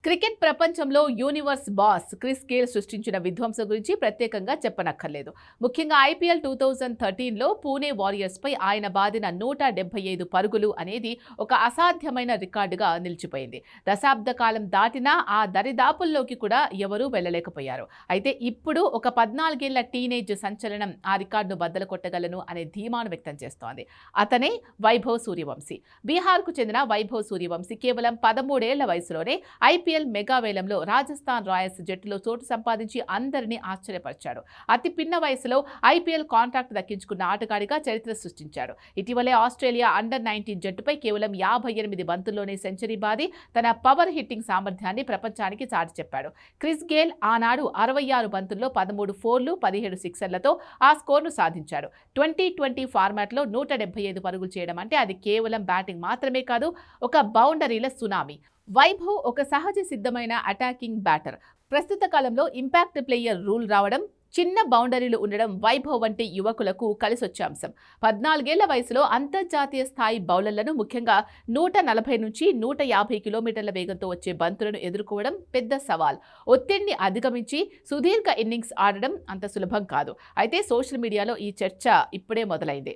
Cricket ప్రపంచంలో universe boss Chris Gayle సృష్టించిన విధ్వంసం గురించి ప్రత్యేకంగా చెప్పనక్కర్లేదు. ముఖ్యంగా ఐపీఎల్ 2013లో పూణే వారియర్స్పై ఆయన బాదిన 175 పరుగులు అనేది ఒక అసాధ్యమైన రికార్డుగా నిలిచిపోయింది. దశాబ్ద కాలం దాటినా ఆ దరిదాపుల్లోకి కూడా ఎవరూ వెళ్లలేకపోయారు. అయితే ఇప్పుడు ఒక 14 ఏళ్ల టీనేజ్ సంచలనం ఆ రికార్డును బద్దలు కొట్టగలను అనే ధీమాను వ్యక్తం చేస్తోంది. అతనే వైభవ్ సూర్యవంశీ. బీహార్కు చెందిన వైభవ్ సూర్యవంశీ కేవలం 13 ఏళ్ల వయసులోనే ఐపీఎల్ మెగా వేలంలో రాజస్థాన్ రాయల్స్ జట్టులో చోటు సంపాదించి అందరినీ ఆశ్చర్యపరిచాడు. అతి పిన్న వయసులో ఐపీఎల్ కాంట్రాక్ట్ దక్కించుకున్న ఆటగాడిగా చరిత్ర సృష్టించాడు. ఇటీవలే ఆస్ట్రేలియా అండర్-19 జట్టుపై కేవలం 58 బంతుల్లోనే సెంచరీ బాది తన పవర్ హిట్టింగ్ సామర్థ్యాన్ని ప్రపంచానికి చాటి చెప్పాడు. క్రిస్ గేల్ ఆనాడు 66 బంతుల్లో 13 ఫోర్లు 17 సిక్సర్లతో ఆ స్కోర్ను సాధించాడు. 2020 ఫార్మాట్లో 175 పరుగులు చేయడం అంటే అది కేవలం బ్యాటింగ్ మాత్రమే కాదు, ఒక బౌండరీల సునామీ. వైభవ్ ఒక సహజ సిద్ధమైన అటాకింగ్ బ్యాటర్. ప్రస్తుత కాలంలో ఇంపాక్ట్ ప్లేయర్ రూల్ రావడం, చిన్న బౌండరీలు ఉండడం వైభవ్ వంటి యువకులకు కలిసొచ్చే అంశం. 14 ఏళ్ల వయసులో అంతర్జాతీయ స్థాయి బౌలర్లను, ముఖ్యంగా 140 నుంచి 150 కిలోమీటర్ల వేగంతో వచ్చే బంతులను ఎదుర్కోవడం పెద్ద సవాల్. ఒత్తిడిని అధిగమించి సుదీర్ఘ ఇన్నింగ్స్ ఆడడం అంత సులభం కాదు. అయితే సోషల్ మీడియాలో ఈ చర్చ ఇప్పుడే మొదలైంది.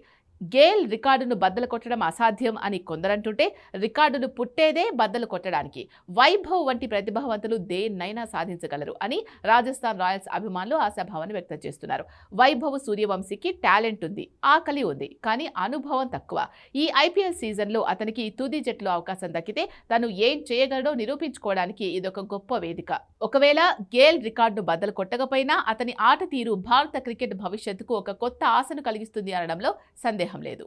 గేల్ రికార్డును బద్దలు కొట్టడం అసాధ్యం అని కొందరంటుంటే, రికార్డును పుట్టేదే బద్దలు కొట్టడానికి. వైభవ్ వంటి ప్రతిభావంతులు దేన్నైనా సాధించగలరు అని రాజస్థాన్ రాయల్స్ అభిమానులు ఆశాభావాన్ని వ్యక్తం చేస్తున్నారు. వైభవ్ సూర్యవంశీకి టాలెంట్ ఉంది, ఆకలి ఉంది, కానీ అనుభవం తక్కువ. ఈ ఐపీఎల్ సీజన్లో అతనికి తుది జట్టులో అవకాశం దక్కితే తను ఏం చేయగలడో నిరూపించుకోవడానికి ఇదొక గొప్ప వేదిక. ఒకవేళ గేల్ రికార్డును బద్దలు కొట్టకపోయినా అతని ఆట తీరు భారత క్రికెట్ భవిష్యత్తుకు ఒక కొత్త ఆశను కలిగిస్తుంది అనడంలో సందేహం లేదు.